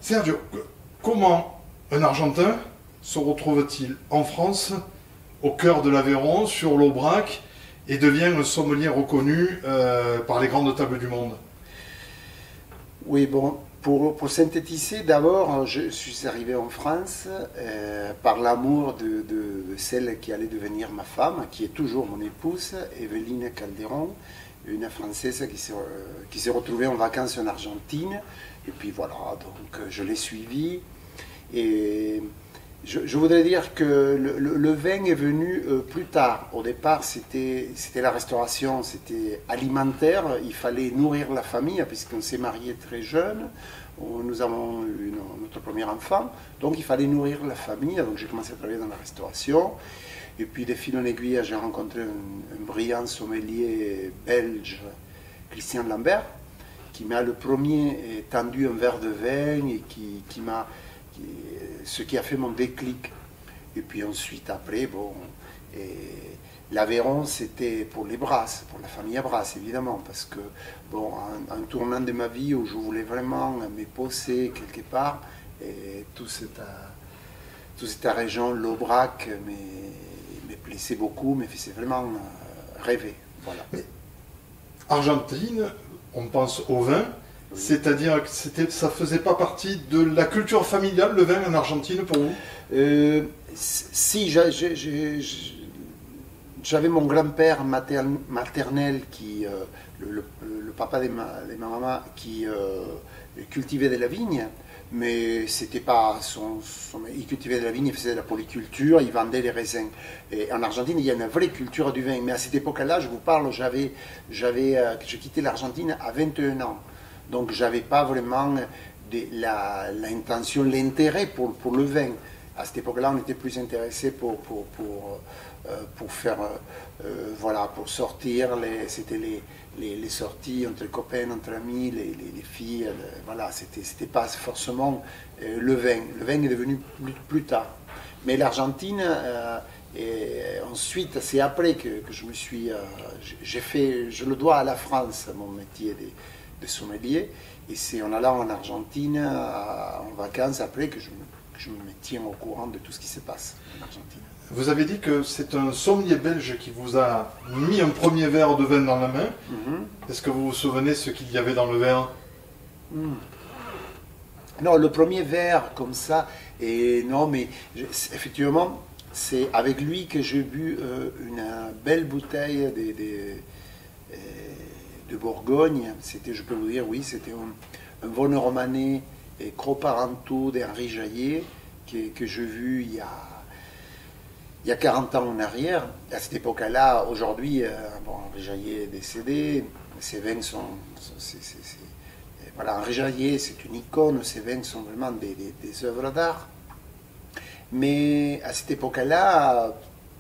Sergio, comment un Argentin se retrouve-t-il en France, au cœur de l'Aveyron, sur l'Aubrac, et devient un sommelier reconnu par les grandes tables du monde? Oui, bon, pour synthétiser, d'abord, je suis arrivé en France par l'amour de celle qui allait devenir ma femme, qui est toujours mon épouse, Evelyne Calderon, une Française qui s'est retrouvée en vacances en Argentine. Et puis voilà, donc je l'ai suivie. Et je voudrais dire que le vin est venu plus tard. Au départ, c'était la restauration, c'était alimentaire. Il fallait nourrir la famille, puisqu'on s'est marié très jeune. Nous avons eu notre premier enfant. Donc il fallait nourrir la famille. Donc j'ai commencé à travailler dans la restauration. Et puis de fil en aiguille, j'ai rencontré un brillant sommelier belge, Christian Lambert, qui m'a le premier tendu un verre de vin et ce qui a fait mon déclic. Et puis ensuite, après, bon, l'Aveyron, c'était pour les Brasse, pour la famille Brasse, évidemment, parce que, bon, un tournant de ma vie où je voulais vraiment me poser quelque part, et toute cette région, l'Aubrac, me plaisait beaucoup, me faisait vraiment rêver. Voilà. Argentine, on pense au vin, oui. C'est-à-dire que ça faisait pas partie de la culture familiale, le vin en Argentine, pour vous? Si, j'avais mon grand-père maternel, le papa de ma maman, qui cultivait de la vigne, mais c'était pas il cultivait de la vigne, il faisait de la polyculture, il vendait les raisins. Et en Argentine, il y a une vraie culture du vin. Mais à cette époque-là, je vous parle, j'ai quitté l'Argentine à 21 ans. Donc, j'avais pas vraiment l'intention, l'intérêt pour le vin. À cette époque-là, on était plus intéressé pour faire, voilà, pour sortir. C'était les sorties entre copains, entre amis, les filles. Voilà, c'était pas forcément le vin. Le vin est devenu plus tard. Mais l'Argentine, ensuite, c'est après que je me suis, je le dois à la France, mon métier de sommelier. Et c'est en allant en Argentine, en vacances, après que je me tiens au courant de tout ce qui se passe en Argentine. Vous avez dit que c'est un sommelier belge qui vous a mis un premier verre de vin dans la main. Est-ce que vous vous souvenez ce qu'il y avait dans le verre? Non, le premier verre comme ça, et non, mais effectivement, c'est avec lui que j'ai bu une belle bouteille de Bourgogne. C'était, je peux vous dire, oui, c'était un Von Romanée et Croparentou d'Henri Jaillet que j'ai vu il y a 40 ans en arrière. À cette époque-là, aujourd'hui, bon, Henri Jaillet est décédé, ses vins sont... voilà, Henri Jaillet, c'est une icône, ses vins sont vraiment des œuvres d'art. Mais à cette époque-là,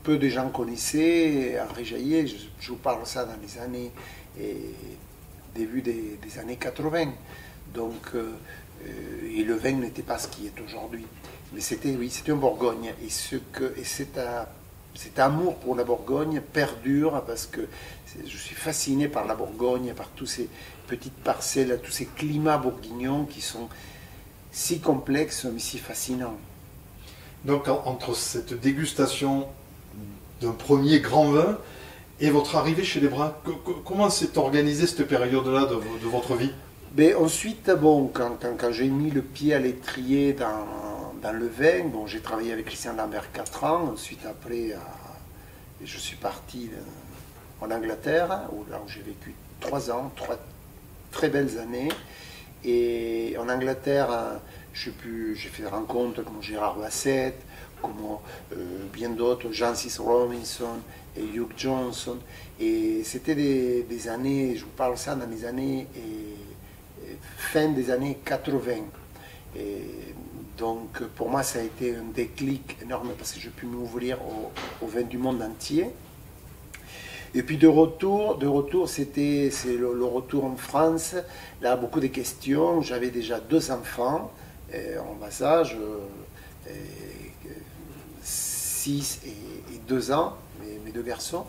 peu de gens connaissaient Henri Jaillet. Je vous parle ça dans les années... début des années 80. Donc, et le vin n'était pas ce qui est aujourd'hui. Mais c'était, oui, c'était en Bourgogne. Et cet amour pour la Bourgogne perdure parce que je suis fasciné par la Bourgogne, par tous ces petites parcelles, tous ces climats bourguignons qui sont si complexes mais si fascinants. Donc, entre cette dégustation d'un premier grand vin et votre arrivée chez les Brasse, comment s'est organisée cette période-là de votre vie? Mais ensuite, bon, quand j'ai mis le pied à l'étrier dans le vin, bon, j'ai travaillé avec Christian Lambert 4 ans. Ensuite, après, je suis parti en Angleterre, là où j'ai vécu 3 ans, 3 très belles années. Et en Angleterre, j'ai fait des rencontres comme Gérard Bassett, comme bien d'autres, Jancis Robinson et Hugh Johnson. Et c'était des années, je vous parle ça dans les années, fin des années 80. Et donc pour moi, ça a été un déclic énorme parce que j'ai pu m'ouvrir au vin du monde entier. Et puis de retour, c'est le retour en France. Là, beaucoup de questions. J'avais déjà 2 enfants en bas âge, 6 et 2 ans, mes 2 garçons.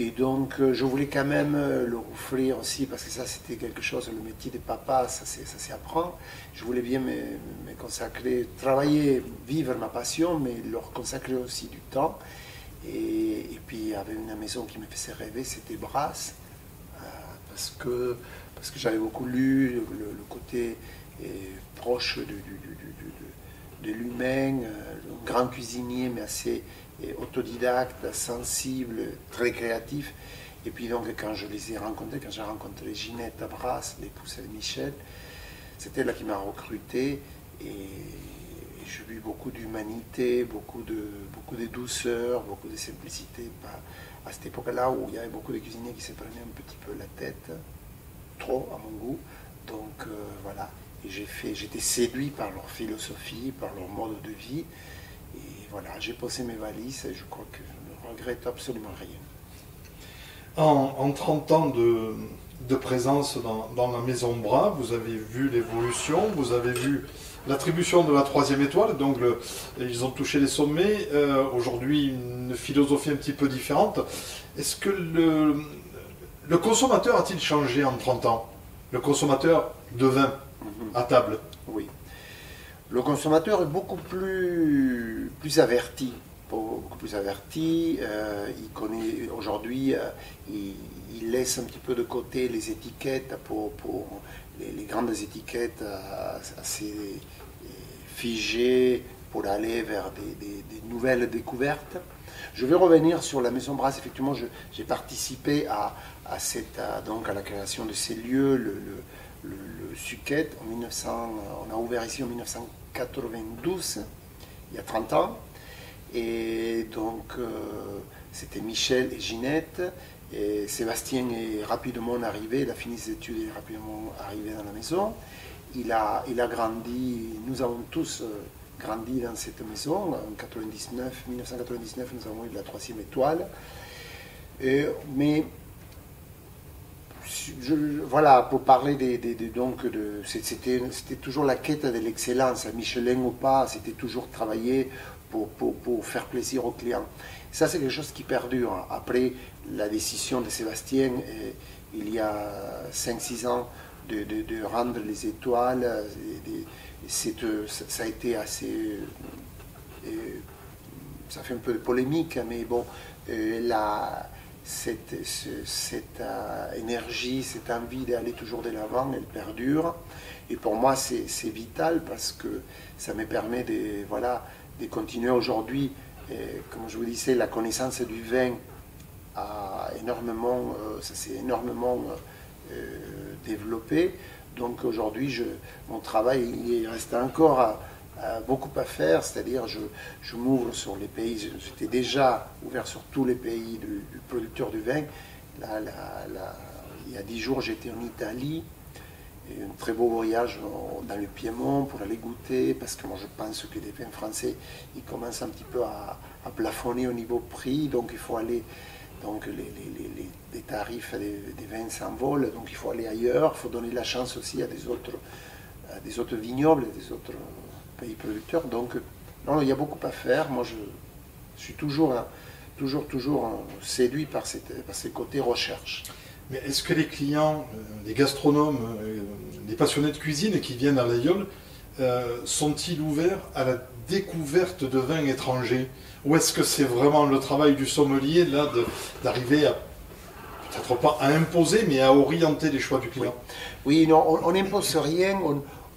Et donc, je voulais quand même leur offrir aussi, parce que ça, c'était quelque chose, le métier de papa, ça s'apprend. Je voulais bien me consacrer, travailler, vivre ma passion, mais leur consacrer aussi du temps. Et puis, il y avait une maison qui me faisait rêver, c'était Brasse, parce que j'avais beaucoup lu le côté proche de l'humain, un grand cuisinier, mais assez autodidacte, sensible, très créatif. Et puis donc quand je les ai rencontrés, quand j'ai rencontré Ginette à Brasse, l'épouse de Michel, c'était là qui m'a recruté et j'ai vu beaucoup d'humanité, beaucoup de douceur, beaucoup de simplicité. À cette époque-là où il y avait beaucoup de cuisiniers qui se prenaient un petit peu la tête, trop à mon goût. Donc voilà, et j'étais séduit par leur philosophie, par leur mode de vie. Et voilà, j'ai posé mes valises et je crois que je ne regrette absolument rien. En 30 ans de présence dans la Maison Bras, vous avez vu l'évolution, vous avez vu l'attribution de la 3e étoile, donc ils ont touché les sommets. Aujourd'hui, une philosophie un petit peu différente. Est-ce que le consommateur a-t-il changé en 30 ans? Le consommateur de vin à table? Oui. Le consommateur est beaucoup plus averti. Beaucoup plus averti. Il connaît aujourd'hui, il laisse un petit peu de côté les étiquettes pour les grandes étiquettes assez figées pour aller vers des nouvelles découvertes. Je vais revenir sur la Maison Brasse. Effectivement, j'ai participé à la création de ces lieux, le Suquette. On a ouvert ici en 1992, il y a 30 ans. Et donc, c'était Michel et Ginette. Et Sébastien est rapidement arrivé, il a fini ses études et est rapidement arrivé dans la maison. Il a grandi, nous avons tous grandi dans cette maison. En 1999, nous avons eu la 3e étoile. Mais voilà, pour parler c'était toujours la quête de l'excellence, Michelin ou pas, c'était toujours travailler pour faire plaisir aux clients. Ça, c'est quelque chose qui perdure. Après la décision de Sébastien, il y a 5-6 ans, de rendre les étoiles, ça a été assez... ça fait un peu de polémique, mais bon, cette énergie, cette envie d'aller toujours de l'avant, elle perdure. Et pour moi, c'est vital parce que ça me permet de continuer aujourd'hui. Comme je vous disais, la connaissance du vin ça s'est énormément développé. Donc aujourd'hui, mon travail, il reste encore beaucoup à faire, c'est-à-dire je m'ouvre sur les pays, j'étais déjà ouvert sur tous les pays du producteur du vin. Là, il y a 10 jours, j'étais en Italie, et un très beau voyage dans le Piémont pour aller goûter, parce que moi je pense que les vins français, ils commencent un petit peu à plafonner au niveau prix, donc il faut aller, donc les tarifs des vins s'envolent, donc il faut aller ailleurs, il faut donner la chance aussi à des autres vignobles, des autres pays producteurs. Donc non, il y a beaucoup à faire. Moi, je suis toujours séduit par ces côtés recherche. Mais est-ce que les clients, les gastronomes, les passionnés de cuisine qui viennent à l'Aïeul, sont-ils ouverts à la découverte de vins étrangers? Ou est-ce que c'est vraiment le travail du sommelier là d'arriver à, peut-être pas à imposer, mais à orienter les choix du client? Oui, non, on n'impose rien,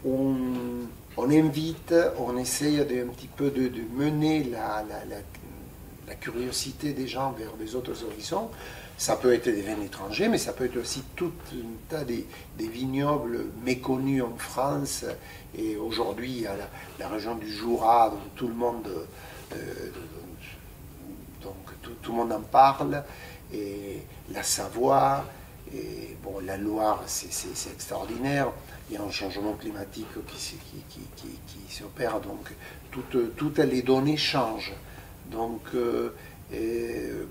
on invite, on essaye un petit peu de mener la curiosité des gens vers des autres horizons. Ça peut être des vins étrangers, mais ça peut être aussi tout un tas des vignobles méconnus en France. Et aujourd'hui, il y a la région du Jura, dont tout le monde, tout le monde en parle, et la Savoie, et bon, la Loire, c'est extraordinaire. Il y a un changement climatique qui s'opère, donc toutes les données changent. Donc,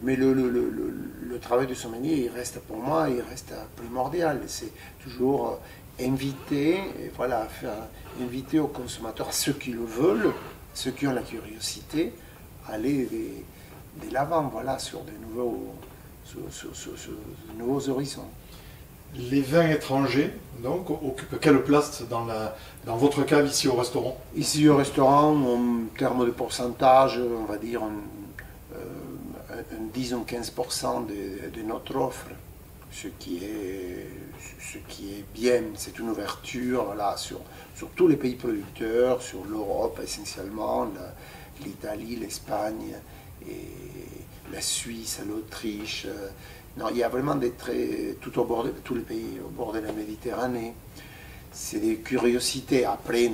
mais le travail du sommelier, il reste pour moi, il reste primordial. C'est toujours inviter, et voilà, inviter aux consommateurs, à ceux qui le veulent, ceux qui ont la curiosité, aller de l'avant, voilà, sur sur de nouveaux horizons. Les vins étrangers, donc, occupent quelle place dans votre cave ici au restaurant? Ici au restaurant, en termes de pourcentage, on va dire un 10 ou 15% de notre offre, ce qui est bien. C'est une ouverture là, sur tous les pays producteurs, sur l'Europe essentiellement, l'Italie, l'Espagne, et la Suisse, l'Autriche. Non, il y a vraiment des traits tout au bord de tous les pays au bord de la Méditerranée. C'est des curiosités. Après,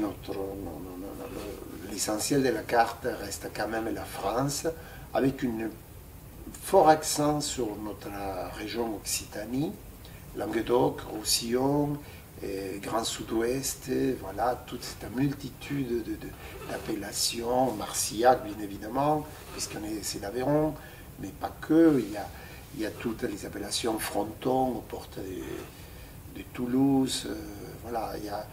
l'essentiel de la carte reste quand même la France, avec un fort accent sur notre région Occitanie, Languedoc, Roussillon, Grand Sud-Ouest, voilà, toute cette multitude d'appellations, Marcillac bien évidemment, puisque c'est l'Aveyron, mais pas que, il y a toutes les appellations frontons aux portes de Toulouse, voilà, il y a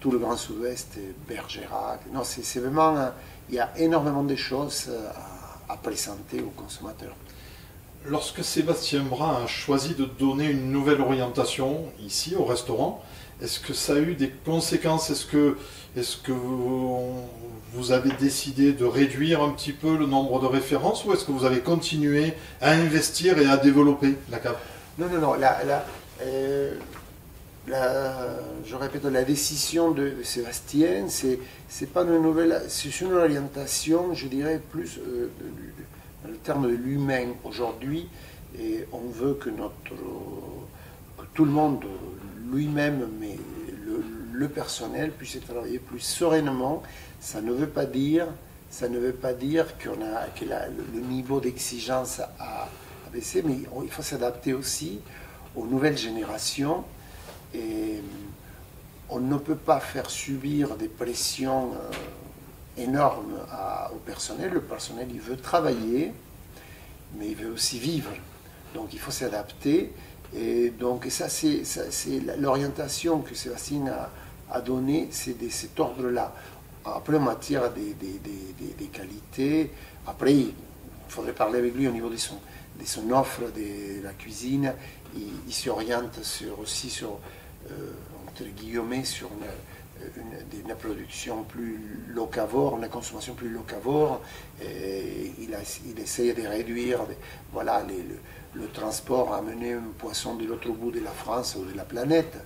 tout le Grand Sud-Ouest, Bergerac. Non, c'est vraiment, il y a énormément de choses à présenter aux consommateurs. Lorsque Sébastien Brun a choisi de donner une nouvelle orientation ici au restaurant, est-ce que ça a eu des conséquences? Est-ce que vous avez décidé de réduire un petit peu le nombre de références ou est-ce que vous avez continué à investir et à développer la cave? Non, je répète, la décision de Sébastien, c'est pas une nouvelle, c'est une orientation, je dirais, plus dans le terme de l'humain aujourd'hui. Et on veut que tout le monde, lui-même, mais le personnel, puisse travailler plus sereinement. Ça ne veut pas dire que le niveau d'exigence a baissé, mais il faut s'adapter aussi aux nouvelles générations. Et on ne peut pas faire subir des pressions énormes au personnel. Le personnel, il veut travailler, mais il veut aussi vivre. Donc il faut s'adapter. Et donc ça, c'est l'orientation que Sébastien a donnée, c'est de cet ordre-là. Après, en matière des qualités, après, il faudrait parler avec lui au niveau de son offre de la cuisine. Il s'oriente aussi sur entre guillemets, sur une production plus locavore, une consommation plus locavore. Et il essaye de réduire voilà, le transport, amener un poisson de l'autre bout de la France ou de la planète,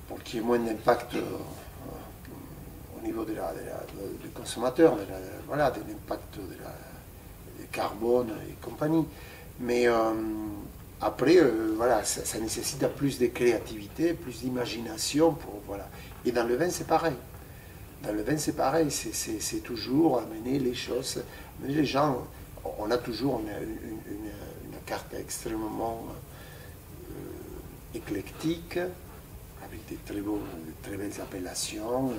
pour qu'il y ait moins d'impact au niveau du consommateur, voilà, de l'impact de carbone et compagnie. Mais après, voilà, ça nécessite plus de créativité, plus d'imagination. Voilà. Et dans le vin, c'est pareil. Dans le vin, c'est pareil. C'est toujours amener les choses. Mais les gens, on a toujours une carte extrêmement éclectique, avec de très belles appellations,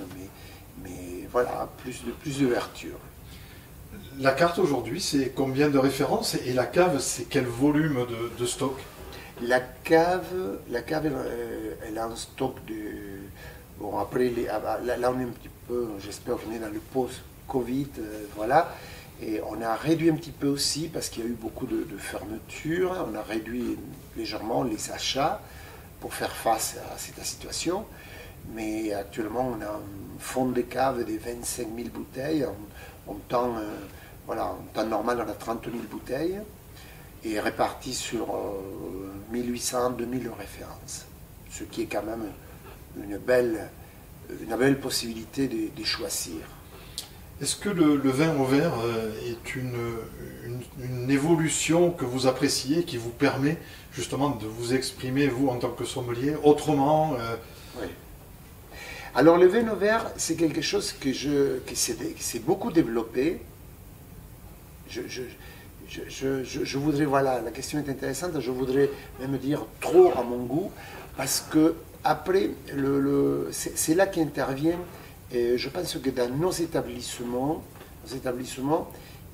mais voilà, plus d'ouverture. La carte aujourd'hui, c'est combien de références et la cave, c'est quel volume de stock? La cave elle a un stock de... Bon, après, là on est un petit peu, j'espère qu'on est dans le post-Covid, voilà. Et on a réduit un petit peu aussi parce qu'il y a eu beaucoup de fermetures. On a réduit légèrement les achats pour faire face à cette situation. Mais actuellement, on a un fond de cave de 25 000 bouteilles. En temps normal, on a 30 000 bouteilles et réparties sur 1800-2000 références. Ce qui est quand même une belle possibilité de choisir. Est-ce que le vin au verre est une évolution que vous appréciez, qui vous permet justement de vous exprimer, vous, en tant que sommelier, autrement Oui. Alors le vin au verre, c'est quelque chose qui s'est beaucoup développé. Je voudrais, voilà, la question est intéressante, je voudrais même dire trop à mon goût, parce que après, c'est là qu'intervient, et je pense que dans nos établissements,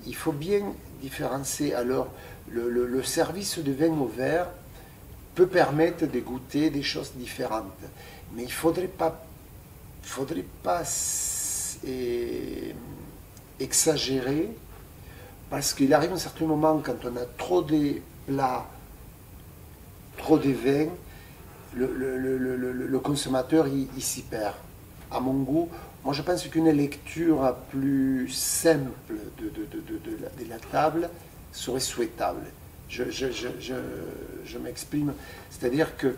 il faut bien différencier. Alors, le service de vin au verre peut permettre de goûter des choses différentes, mais il ne faudrait pas exagérer, parce qu'il arrive un certain moment, quand on a trop de plats, trop de vin, le consommateur il s'y perd. À mon goût, moi je pense qu'une lecture plus simple de la table serait souhaitable. Je m'exprime, c'est-à-dire que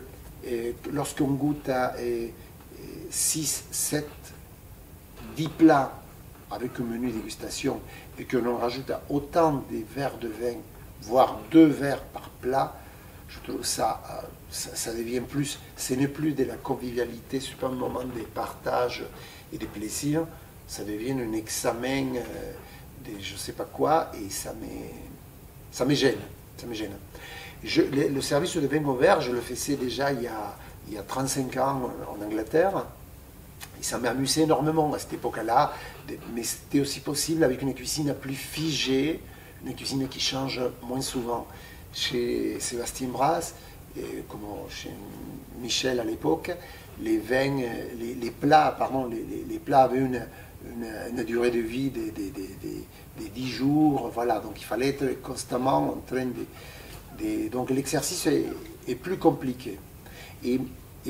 lorsqu'on goûte à 6, 7, 10 plats avec un menu dégustation et que l'on rajoute autant des verres de vin, voire 2 verres par plat, je trouve ça devient plus, ce n'est plus de la convivialité sur un moment des partages et des plaisirs, ça devient un examen de je ne sais pas quoi et ça me gêne. Ça me gêne. Le service de vin au verre, je le faisais déjà il y a 35 ans en Angleterre. Et ça m'amusait énormément à cette époque-là. Mais c'était aussi possible avec une cuisine plus figée, une cuisine qui change moins souvent. Chez Sébastien Brasse, comme chez Michel à l'époque, les vins, les plats avaient une durée de vie des 10 jours, voilà, donc il fallait être constamment en train donc l'exercice est plus compliqué. Et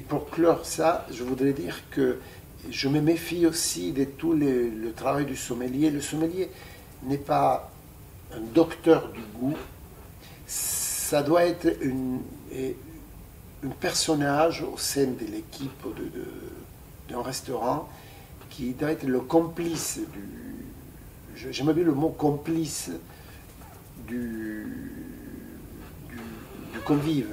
pour clore ça, je voudrais dire que je me méfie aussi de tout le travail du sommelier. Le sommelier n'est pas un docteur du goût, ça doit être un personnage au sein de l'équipe d'un restaurant qui doit être le complice j'aime bien le mot complice du convive,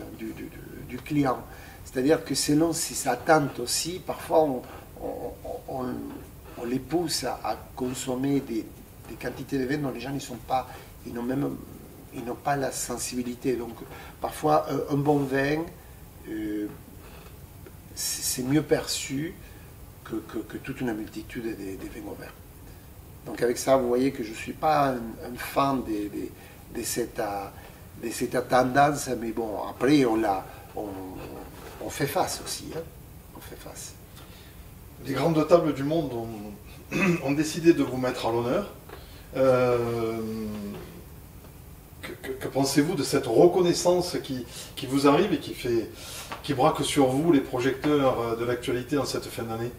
du client. C'est-à-dire que selon ses attentes aussi, parfois on les pousse à consommer des quantités de vin dont les gens ils n'ont pas la sensibilité. Donc parfois un bon vin, c'est mieux perçu que toute une multitude de vins au verre. Donc avec ça, vous voyez que je ne suis pas un fan de cette tendance, mais bon, après on fait face aussi. Hein. On fait face. Les grandes tables du monde ont décidé de vous mettre à l'honneur. Que pensez-vous de cette reconnaissance qui vous arrive et qui braque sur vous les projecteurs de l'actualité en cette fin d'année?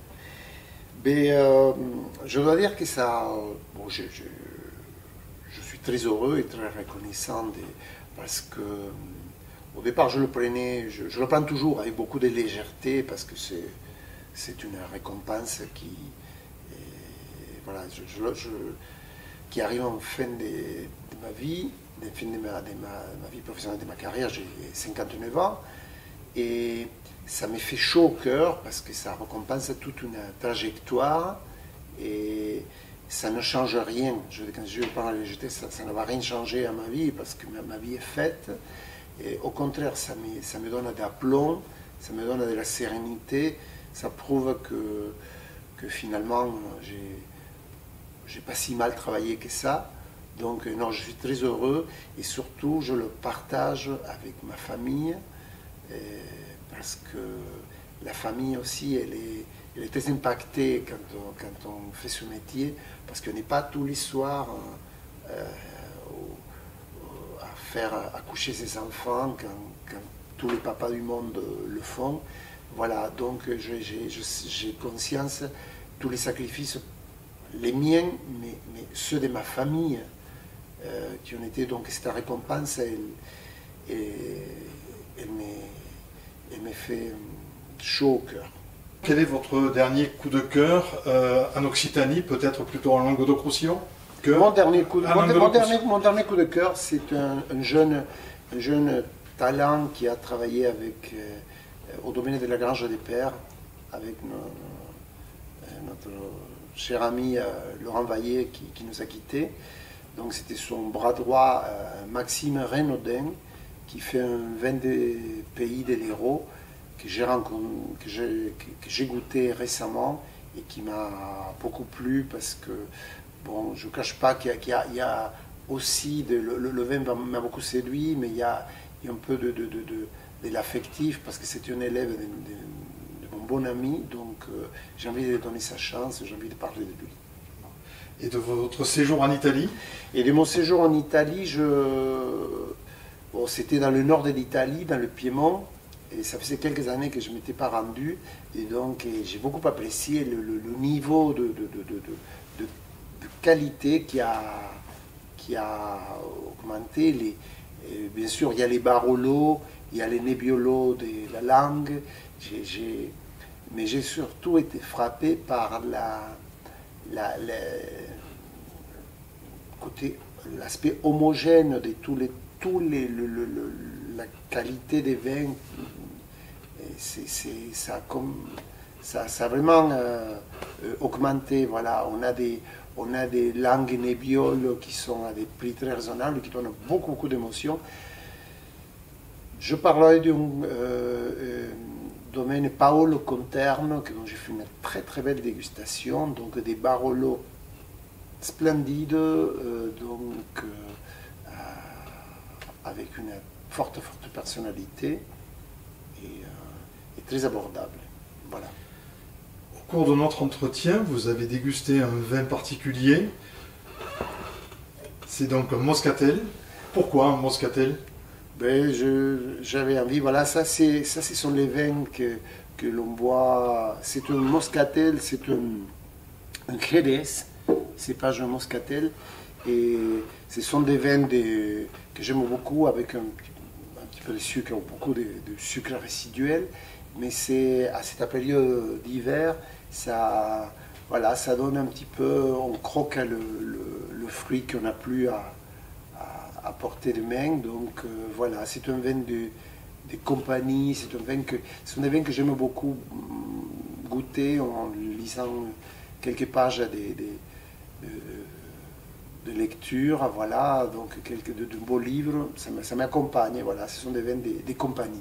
Je dois dire que ça, je suis très heureux et très reconnaissant parce que au départ je le prends toujours avec beaucoup de légèreté parce que c'est une récompense qui arrive en fin de ma vie, fin de ma vie professionnelle, de ma carrière. J'ai 59 ans et ça me fait chaud au cœur parce que ça récompense toute une trajectoire et ça ne change rien. Quand je parle à la légèreté, ça ne va rien changer à ma vie parce que ma vie est faite. Et au contraire, ça me donne d'aplomb, ça me donne de la sérénité, ça prouve que finalement, j'ai pas si mal travaillé que ça. Donc non, je suis très heureux et surtout je le partage avec ma famille parce que la famille aussi, elle est très impactée quand on fait ce métier parce qu'on n'est pas tous les soirs à faire accoucher ses enfants quand tous les papas du monde le font. Voilà, donc j'ai conscience tous les sacrifices, les miens, mais ceux de ma famille qui ont été donc cette récompense, elle me fait chaud au cœur. Quel est votre dernier coup de cœur en Occitanie, peut-être plutôt en Languedoc-Roussillon? Mon dernier coup de cœur, c'est un jeune talent qui a travaillé au domaine de la Grange des Pères avec notre cher ami Laurent Vaillet qui nous a quittés. Donc c'était son bras droit Maxime Renaudin qui fait un vin des pays de l'Hérault que j'ai goûté récemment et qui m'a beaucoup plu parce que bon, je ne cache pas qu'il y a aussi le vin m'a beaucoup séduit, mais il y a un peu de l'affectif parce que c'est un élève de mon bon ami, donc j'ai envie de lui donner sa chance, j'ai envie de parler de lui. Et de votre séjour en Italie? Et de mon séjour en Italie, Bon, c'était dans le nord de l'Italie, dans le Piémont, et ça faisait quelques années que je ne m'étais pas rendu, et donc j'ai beaucoup apprécié le niveau de qualité qui a augmenté. Bien sûr, il y a les Barolo, il y a les Nebbiolo de la langue, mais j'ai surtout été frappé par l'aspect homogène de la qualité des vins. Ça a vraiment augmenté. Voilà. On a des langues Nebbiolo qui sont à des prix très raisonnables, qui donnent beaucoup d'émotions. Je parlerai d'un domaine Paolo Conterno, dont j'ai fait une très belle dégustation, donc des Barolo splendides, avec une forte personnalité et très abordable. Voilà. Au cours de notre entretien, vous avez dégusté un vin particulier. C'est donc un Moscatel. Pourquoi un Moscatel? Ben, j'avais envie, voilà, ça ce sont les vins que l'on boit. C'est un Moscatel, c'est un Jerez, cépage un Moscatel. Et ce sont des vins que j'aime beaucoup, avec un petit peu de sucre, beaucoup de sucre résiduel. Mais c'est à cette période d'hiver, ça donne un petit peu, on croque le fruit qu'on n'a plus à portée de main. Donc voilà, c'est un vin de compagnie, ce sont des vins que j'aime beaucoup goûter en lisant quelques pages de lecture, voilà, donc de beaux livres, ça m'accompagne, voilà, ce sont des vins de compagnie.